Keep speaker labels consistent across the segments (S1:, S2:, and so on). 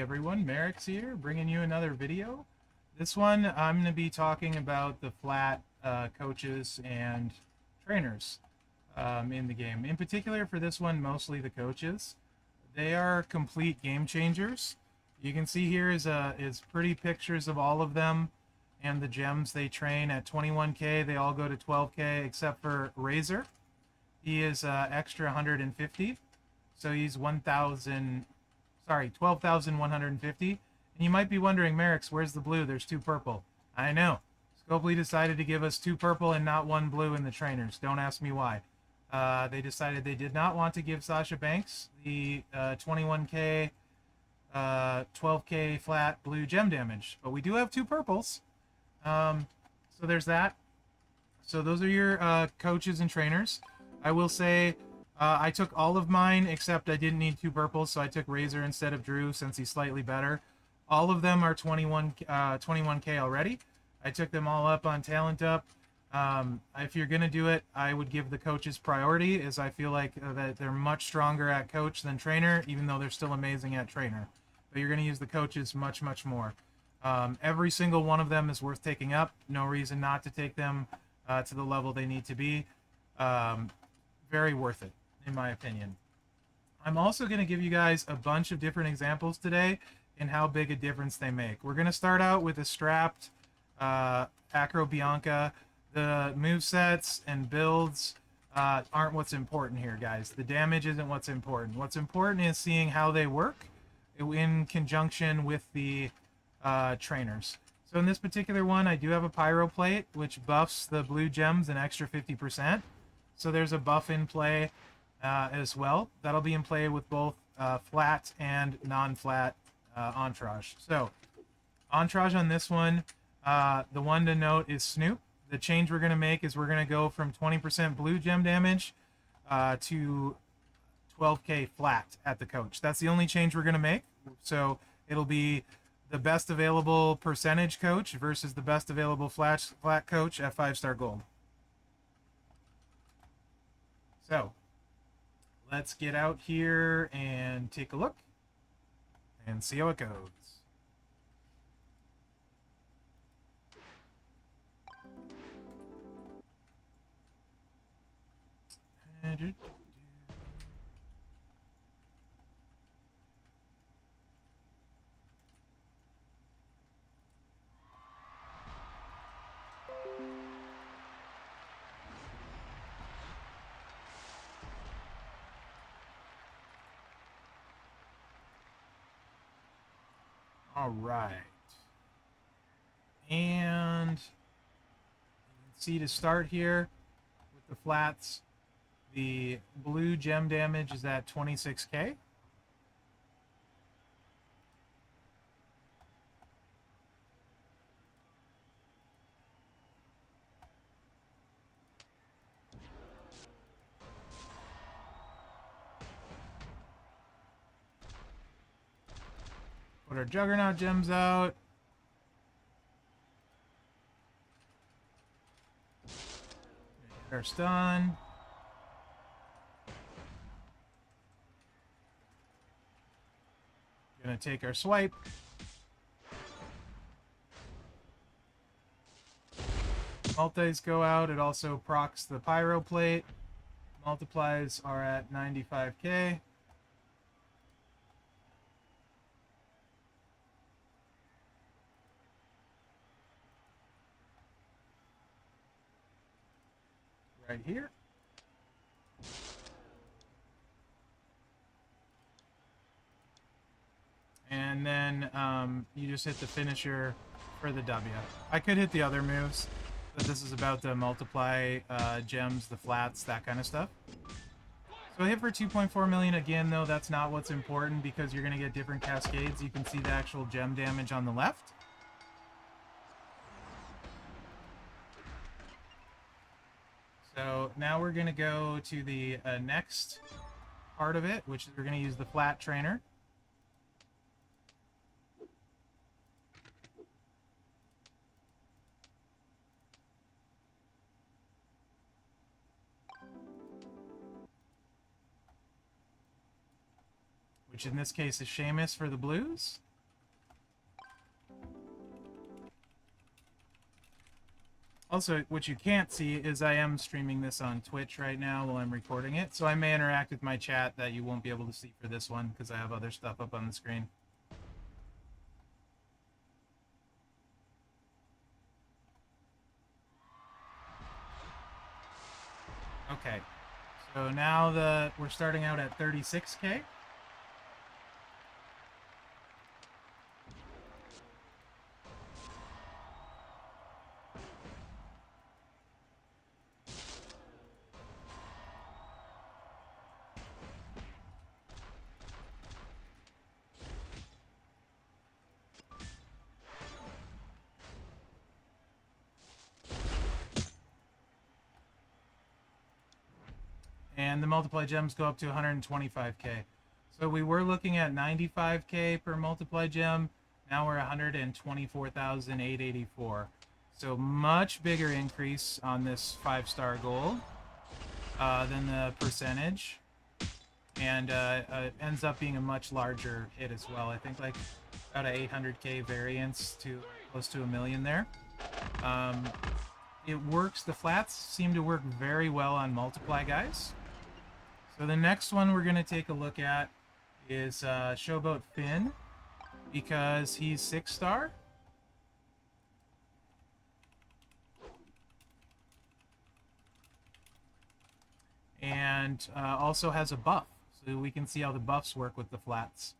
S1: everyone, Mherex here, bringing you another video. This one, I'm going to be talking about the flat coaches and trainers in the game. In particular, for this one, mostly the coaches. They are complete game changers. You can see here is pretty pictures of all of them and the gems they train at 21k. They all go to 12k except for Razor. He is extra 150, so he's 12,150. And you might be wondering, Mherex, where's the blue? There's two purple. I know. Scopely decided to give us two purple and not one blue in the trainers. Don't ask me why. They decided they did not want to give Sasha Banks the 21k, 12k flat blue gem damage. But we do have two purples. So there's that. So those are your coaches and trainers. I will say I took all of mine, except I didn't need two purples, so I took Razor instead of Drew since he's slightly better. All of them are 21k already. I took them all up on Talent Up. If you're going to do it, I would give the coaches priority, as I feel like that they're much stronger at coach than trainer, even though they're still amazing at trainer. But you're going to use the coaches much, much more. Every single one of them is worth taking up. No reason not to take them to the level they need to be. Very worth it, in my opinion. I'm also going to give you guys a bunch of different examples today and how big a difference they make. We're going to start out with a strapped Acro Bianca. The movesets and builds aren't what's important here, guys. The damage isn't what's important. What's important is seeing how they work in conjunction with the trainers. So in this particular one, I do have a Pyro Plate, which buffs the blue gems an extra 50%. So there's a buff in play as well. That'll be in play with both flat and non-flat Entourage. So Entourage on this one, the one to note is Snoop. The change we're going to make is we're going to go from 20% blue gem damage to 12k flat at the coach. That's the only change we're going to make. So it'll be the best available percentage coach versus the best available flat coach at 5-star gold. So let's get out here and take a look and see how it goes. All right. And you can see to start here with the flats, the blue gem damage is at 26k. Put our Juggernaut gems out. Get our stun. Gonna take our swipe. Multis go out. It also procs the Pyro Plate. Multiplies are at 95k. Right here. And then you just hit the finisher for the W. I could hit the other moves, but this is about to multiply gems, the flats, that kind of stuff. So I hit for 2.4 million again, though. That's not what's important because you're going to get different cascades. You can see the actual gem damage on the left. So now we're going to go to the next part of it, which is we're going to use the flat trainer. Which in this case is Seamus for the blues. Also, what you can't see is I am streaming this on Twitch right now while I'm recording it, so I may interact with my chat that you won't be able to see for this one because I have other stuff up on the screen. Okay, so now we're starting out at 36K. And the multiply gems go up to 125K. So we were looking at 95K per multiply gem. Now we're 124,884. So much bigger increase on this 5-star gold than the percentage. And ends up being a much larger hit as well. I think like about a 800K variance to close to $1 million there. It works. The flats seem to work very well on multiply guys. So the next one we're going to take a look at is Showboat Finn, because he's 6-star. And also has a buff, so we can see how the buffs work with the flats.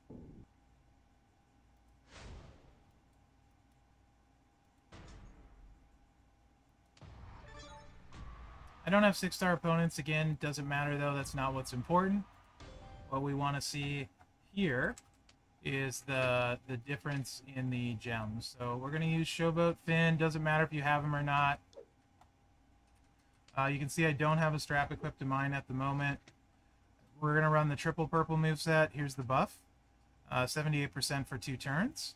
S1: I don't have 6-star opponents. Again, doesn't matter though. That's not what's important. What we want to see here is the difference in the gems. So we're going to use Showboat Finn. Doesn't matter if you have him or not. You can see I don't have a strap equipped to mine at the moment. We're going to run the triple purple moveset. Here's the buff. 78% for 2 turns.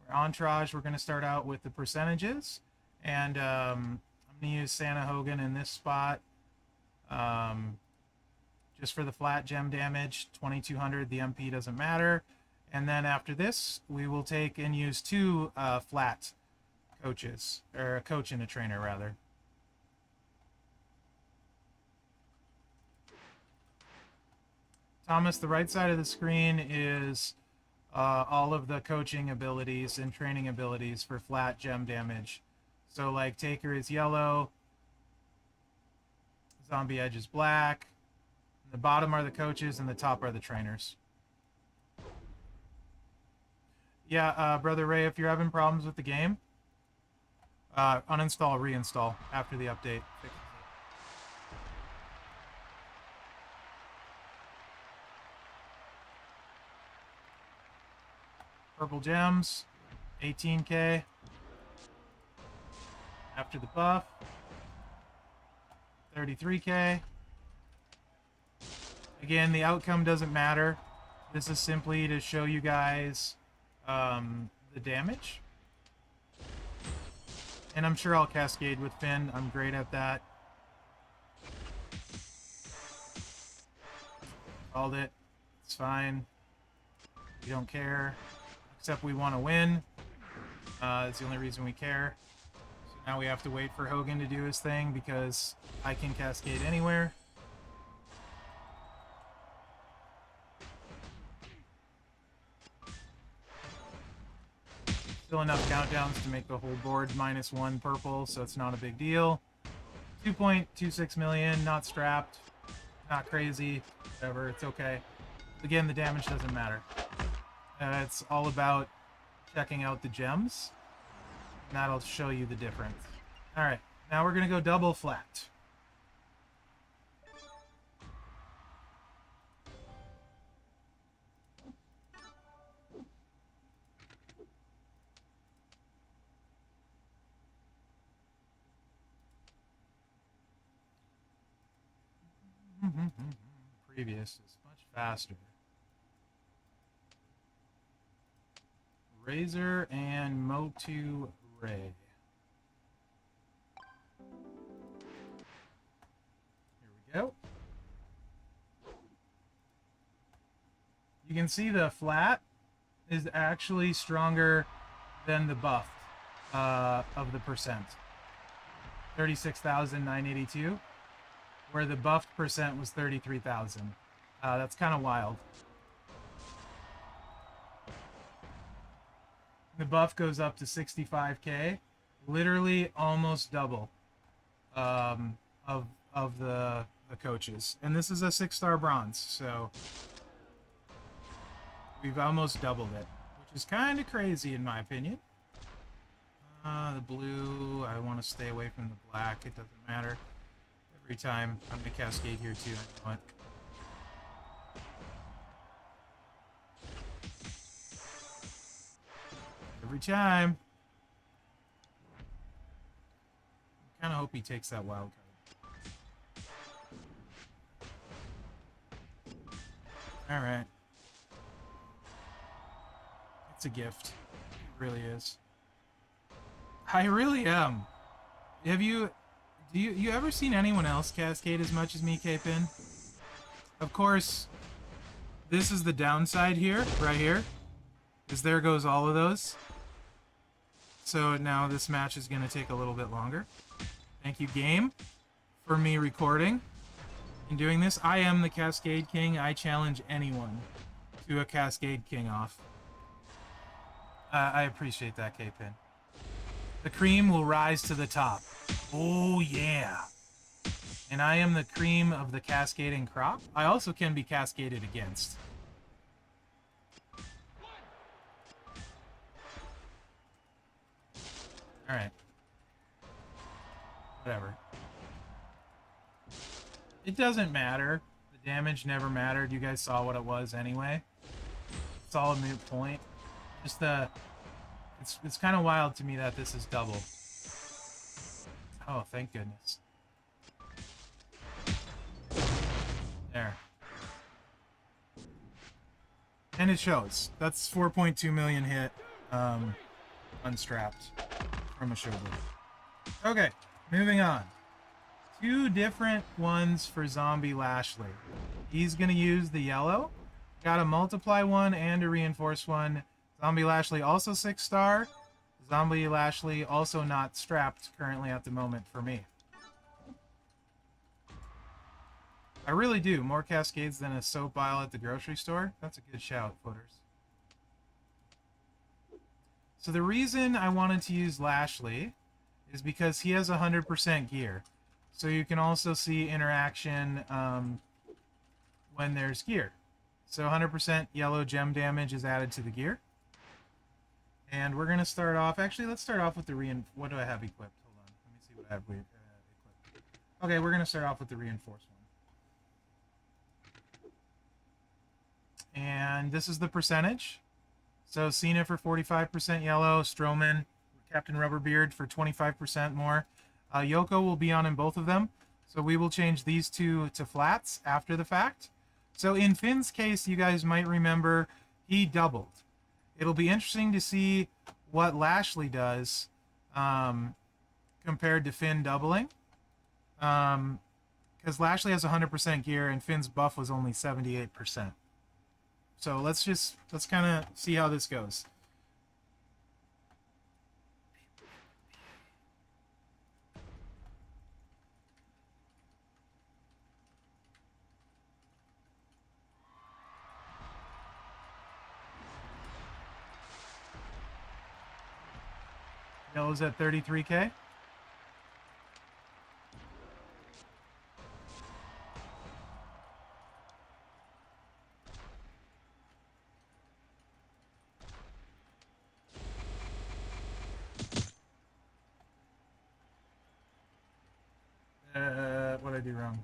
S1: For Entourage, we're going to start out with the percentages. And I'm going to use Santa Hogan in this spot. Just for the flat gem damage, 2200, the MP doesn't matter. And then after this, we will take and use 2 flat coaches, or a coach and a trainer, rather. Thomas, the right side of the screen is all of the coaching abilities and training abilities for flat gem damage. So, like, Taker is yellow, Zombie Edge is black, the bottom are the coaches, and the top are the trainers. Yeah, Brother Ray, if you're having problems with the game, uninstall, reinstall after the update. Purple gems, 18K. After the buff, 33K. Again, the outcome doesn't matter. This is simply to show you guys the damage. And I'm sure I'll cascade with Finn. I'm great at that. Called it. It's fine. We don't care. Except we want to win. That's the only reason we care. So now we have to wait for Hogan to do his thing because I can cascade anywhere. Still enough countdowns to make the whole board -1 purple, so it's not a big deal. 2.26 million, not strapped, not crazy, whatever, it's okay. Again, the damage doesn't matter. It's all about checking out the gems, and that'll show you the difference. Alright, now we're going to go double flat. Previous is much faster. Razor and Motu Ray. Here we go. You can see the flat is actually stronger than the buff of the percent. 36,982, where the buffed percent was 33,000. That's kind of wild. The buff goes up to 65k, literally almost double of the coaches. And this is a 6-star bronze, so we've almost doubled it, which is kind of crazy in my opinion. The blue, I want to stay away from the black. It doesn't matter. Every time I'm going to cascade here too. I know it. Every time. I kind of hope he takes that wild card. Alright. It's a gift. It really is. I really am. Do you ever seen anyone else cascade as much as me, K-Pin? Of course, this is the downside here, right here. Is there goes all of those. So now this match is going to take a little bit longer. Thank you, game, for me recording and doing this. I am the Cascade King. I challenge anyone to a Cascade King off. I appreciate that, K-Pin. The cream will rise to the top. Oh, yeah. And I am the cream of the cascading crop. I also can be cascaded against. Alright. Whatever. It doesn't matter. The damage never mattered. You guys saw what it was anyway. It's all a moot point. Just the... It's kind of wild to me that this is double. Oh, thank goodness. There. And it shows. That's 4.2 million hit, unstrapped from a shoulder. Okay, moving on. 2 different ones for Zombie Lashley. He's going to use the yellow. Got a multiply one and a reinforce one. Zombie Lashley also 6-star. Zombie Lashley also not strapped currently at the moment for me. I really do. More cascades than a soap aisle at the grocery store. That's a good shout, footers. So the reason I wanted to use Lashley is because he has 100% gear. So you can also see interaction when there's gear. So 100% yellow gem damage is added to the gear. And we're going to start off... Actually, let's start off with the what do I have equipped? Hold on. Let me see what I have equipped. Okay, we're going to start off with the reinforced one. And this is the percentage. So Cena for 45% yellow, Strowman, Captain Rubberbeard for 25% more. Yoko will be on in both of them. So we will change these two to flats after the fact. So in Finn's case, you guys might remember he doubled. It'll be interesting to see what Lashley does compared to Finn doubling. Because Lashley has 100% gear and Finn's buff was only 78%. So let's kind of see how this goes. Yellow's at 33k. What did I do wrong?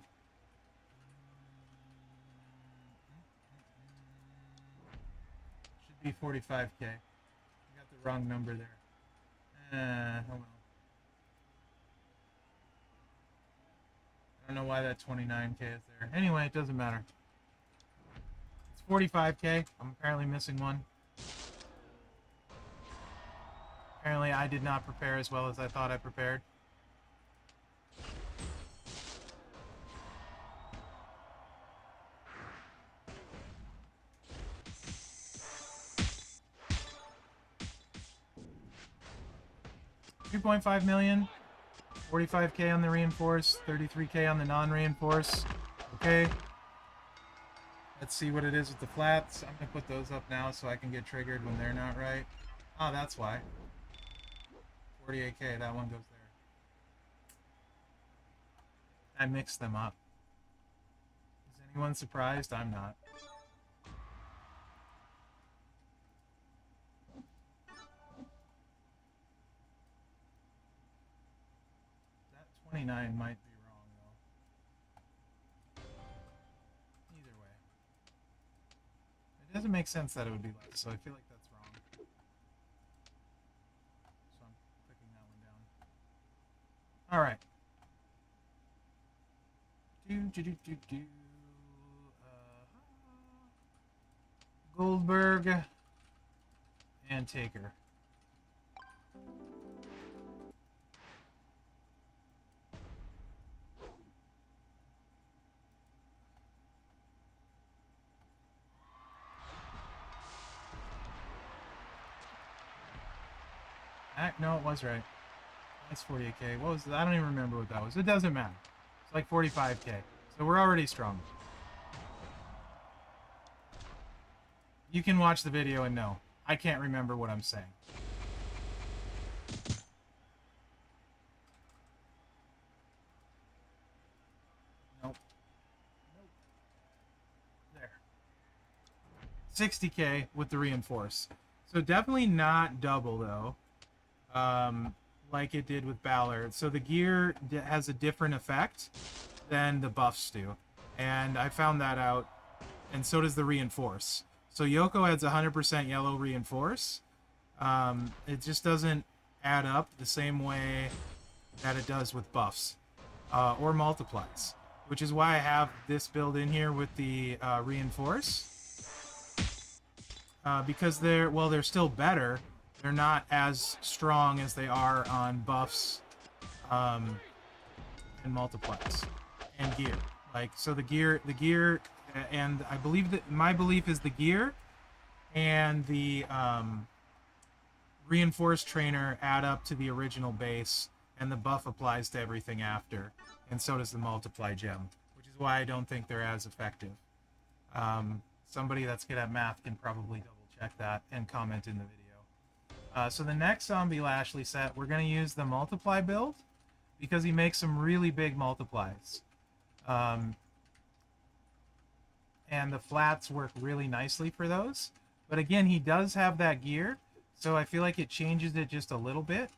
S1: Should be 45k. I got the wrong number there. Oh well. I don't know why that 29k is there. Anyway, it doesn't matter. It's 45k. I'm apparently missing one. Apparently I did not prepare as well as I thought I prepared. $2.5 million. 45k on the reinforce, 33k on the non-reinforce. Okay. Let's see what it is with the flats. I'm gonna put those up now so I can get triggered when they're not right. Oh, that's why. 48k, that one goes there. I mixed them up. Is anyone surprised? I'm not. That 29 might be wrong, though. Either way. It doesn't make sense that it would be less, so I feel like that's wrong. So I'm clicking that one down. Alright. Goldberg and Taker. No, it was right. That's 48k. What was that? I don't even remember what that was. It doesn't matter. It's like 45k. So we're already strong. You can watch the video and know. I can't remember what I'm saying. Nope. There. 60k with the reinforce. So definitely not double, though. Like it did with Ballard. So the gear has a different effect than the buffs do. And I found that out. And so does the reinforce. So Yoko adds 100% yellow reinforce. It just doesn't add up the same way that it does with buffs or multiplies, which is why I have this build in here with the reinforce, because they're still better. They're not as strong as they are on buffs and multiplies and gear. Like, so the gear, and I believe that my belief is the gear and the reinforced trainer add up to the original base, and the buff applies to everything after, and so does the multiply gem, which is why I don't think they're as effective. Somebody that's good at math can probably double check that and comment in the video. So the next Zombie Lashley set, we're going to use the multiply build because he makes some really big multiplies. And the flats work really nicely for those. But again, he does have that gear, so I feel like it changes it just a little bit.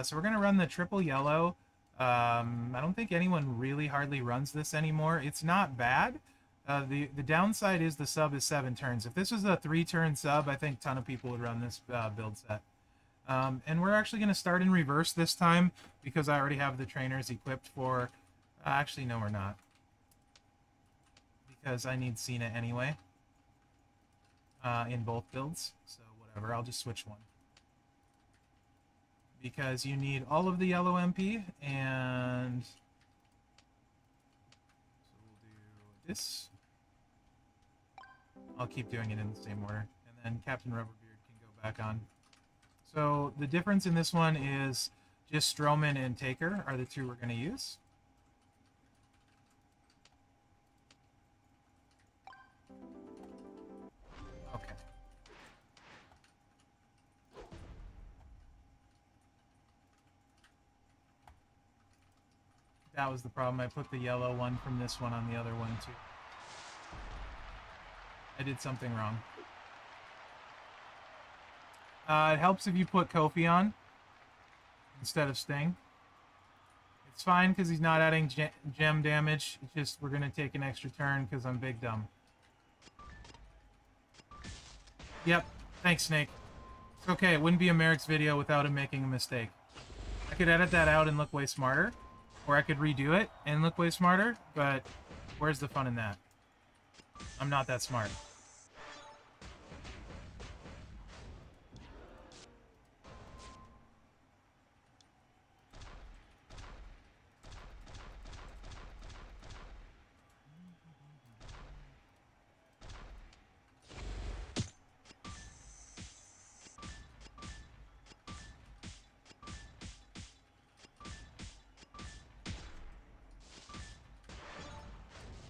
S1: So we're going to run the triple yellow. I don't think anyone really hardly runs this anymore. It's not bad. The downside is the sub is 7 turns. If this was a 3-turn sub, I think a ton of people would run this build set. And we're actually going to start in reverse this time because I already have the trainers equipped for... actually, no, we're not. Because I need Cena anyway in both builds. So whatever, I'll just switch one. Because you need all of the yellow MP, and... so we'll do this. I'll keep doing it in the same order. And then Captain Rubberbeard can go back on. So the difference in this one is just Strowman and Taker are the two we're going to use. Okay. That was the problem. I put the yellow one from this one on the other one too. I did something wrong. It helps if you put Kofi on instead of Sting. It's fine because he's not adding gem damage. It's just we're going to take an extra turn because I'm big dumb. Yep. Thanks, Snake. It's okay. It wouldn't be a Mherex video without him making a mistake. I could edit that out and look way smarter. Or I could redo it and look way smarter. But where's the fun in that? I'm not that smart.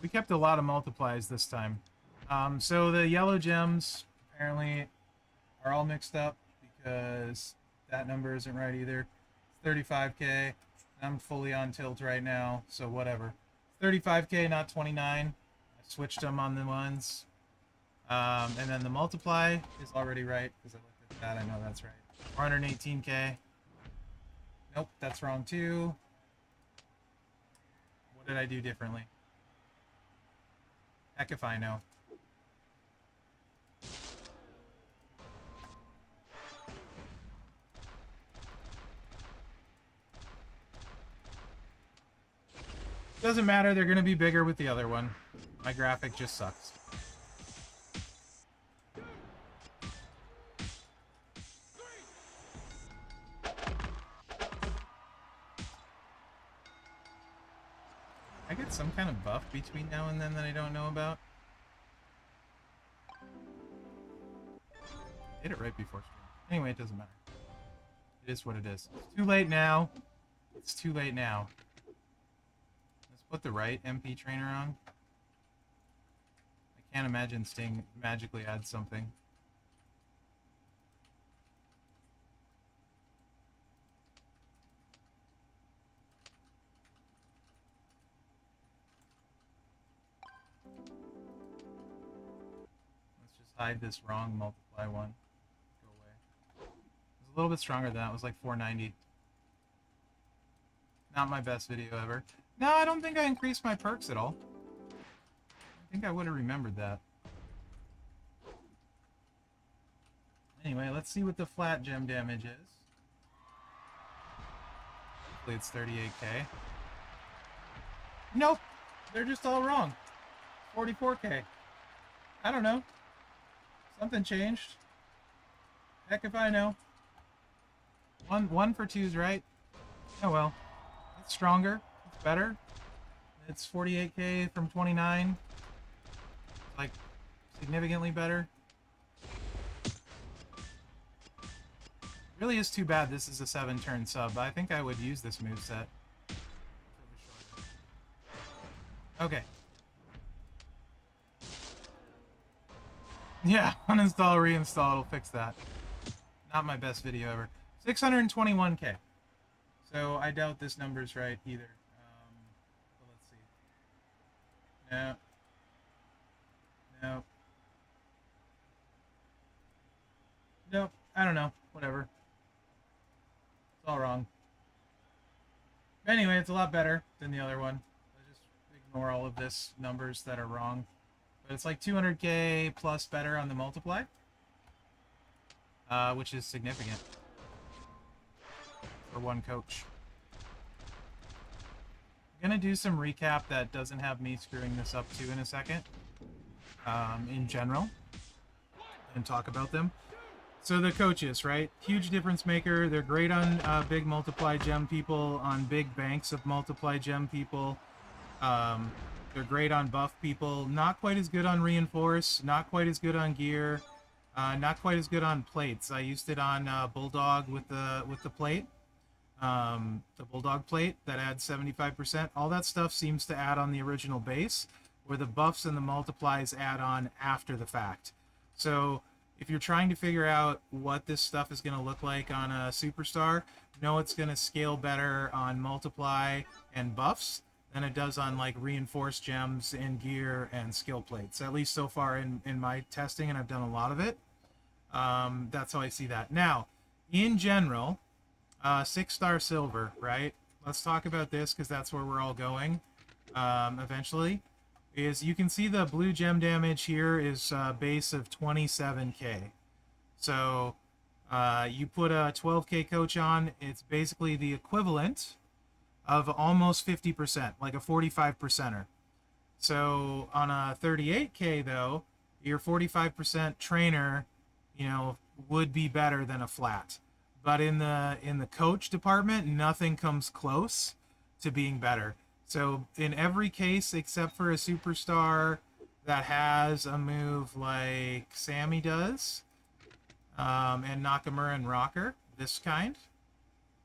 S1: We kept a lot of multiplies this time. So the yellow gems apparently are all mixed up because that number isn't right either. It's 35k. I'm fully on tilt right now, so whatever. 35k, not 29. I switched them on the ones. And then the multiply is already right because I looked at that. I know that's right. 418k. Nope, that's wrong too. What did I do differently? Heck if I know. Doesn't matter, they're going to be bigger with the other one. My graphic just sucks. I get some kind of buff between now and then that I don't know about. Did it right before stream. Anyway, it doesn't matter. It is what it is. It's too late now. It's too late now. Let's put the right MP trainer on. I can't imagine Sting magically adds something. Let's just hide this wrong multiply one. Go away. It was a little bit stronger than that. It was like 490. Not my best video ever. No, I don't think I increased my perks at all. I think I would have remembered that. Anyway, let's see what the flat gem damage is. Hopefully it's 38k. Nope! They're just all wrong. 44k. I don't know. Something changed. Heck if I know. One for two's right. Oh well. It's stronger. It's better. It's 48k from 29. Like, significantly better. Really is too bad this is a 7-turn sub. I think I would use this moveset. Okay. Yeah, uninstall, reinstall, it'll fix that. Not my best video ever. 621k. So I doubt this number's right either. So let's see. No. No. Nope. I don't know. Whatever. It's all wrong. Anyway, it's a lot better than the other one. I just ignore all of this numbers that are wrong. But it's like 200k plus better on the multiply. Which is significant. For one coach. I'm gonna do some recap that doesn't have me screwing this up too in a second. In general. And talk about them. So the coaches, right? Huge difference maker. They're great on big multiply gem people, on big banks of multiply gem people. They're great on buff people. Not quite as good on reinforce. Not quite as good on gear. Not quite as good on plates. I used it on Bulldog with the plate. The Bulldog plate that adds 75%. All that stuff seems to add on the original base, where the buffs and the multiplies add on after the fact. So if you're trying to figure out what this stuff is going to look like on a superstar, know it's going to scale better on multiply and buffs than it does on like reinforced gems and gear and skill plates. At least so far in my testing, and I've done a lot of it. That's how I see that. Now, in general, 6-star silver, right? Let's talk about this because that's where we're all going eventually. Is you can see the blue gem damage here is base of 27k. So you put a 12k coach on, it's basically the equivalent of almost 50%, like a 45%er. So on a 38k though, your 45% trainer, you know, would be better than a flat. But in the coach department, nothing comes close to being better. So in every case, except for a superstar that has a move like Sammy does, and Nakamura and Rocker, this kind,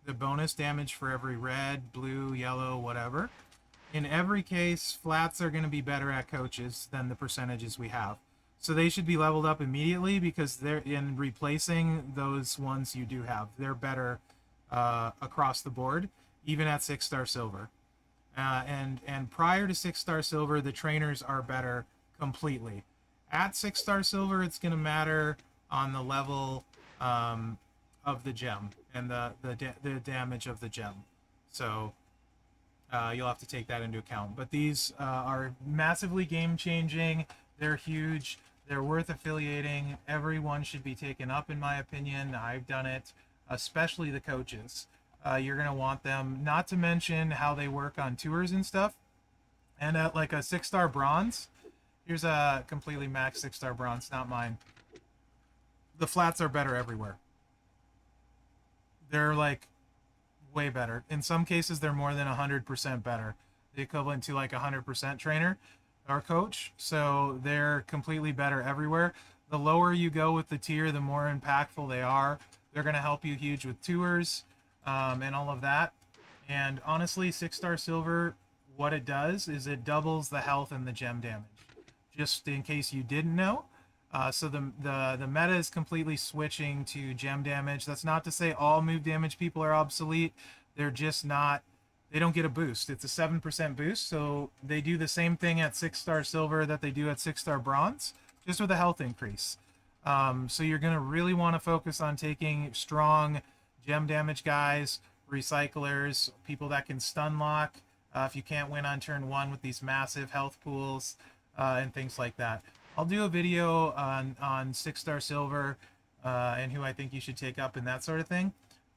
S1: the bonus damage for every red, blue, yellow, whatever, in every case, flats are going to be better at coaches than the percentages we have. So they should be leveled up immediately because they're in replacing those ones you do have. They're better across the board, even at 6-star silver. And prior to 6-star silver, the trainers are better completely. At 6-star silver, it's going to matter on the level of the gem and the damage of the gem. So you'll have to take that into account. But these are massively game changing. They're huge. They're worth affiliating. Everyone should be taken up, in my opinion. I've done it, especially the coaches. You're going to want them, not to mention how they work on tours and stuff. And at like a 6-star bronze, here's a completely max 6-star bronze, not mine. The flats are better everywhere. They're like way better. In some cases, they're more than 100% better. The equivalent to like 100% trainer or coach. So they're completely better everywhere. The lower you go with the tier, the more impactful they are. They're going to help you huge with tours and all of that. And honestly, 6-star silver, what it does is it doubles the health and the gem damage. Just in case you didn't know. So the meta is completely switching to gem damage. That's not to say all move damage people are obsolete. They're just not. They don't get a boost. It's a 7% boost. So they do the same thing at 6-star silver that they do at 6-star bronze, just with a health increase. So you're going to really want to focus on taking strong gem damage guys, recyclers, people that can stun lock if you can't win on turn 1 with these massive health pools and things like that. I'll do a video on 6-star silver and who I think you should take up and that sort of thing.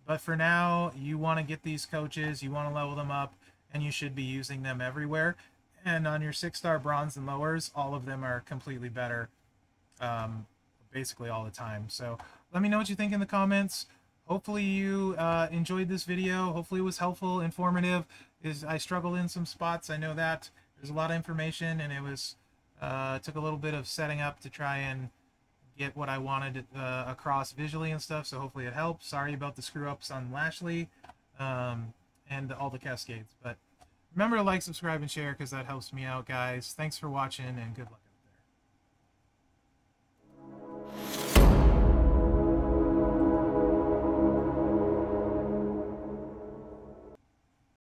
S1: But for now, you want to get these coaches, you want to level them up, and you should be using them everywhere. And on your 6-star bronze and lowers, all of them are completely better basically all the time. So let me know what you think in the comments. Hopefully you enjoyed this video. Hopefully it was helpful, informative. I struggled in some spots. I know that. There's a lot of information, and it was took a little bit of setting up to try and get what I wanted across visually and stuff, so hopefully it helps. Sorry about the screw-ups on Lashley and all the cascades. But remember to like, subscribe, and share because that helps me out, guys. Thanks for watching, and good luck.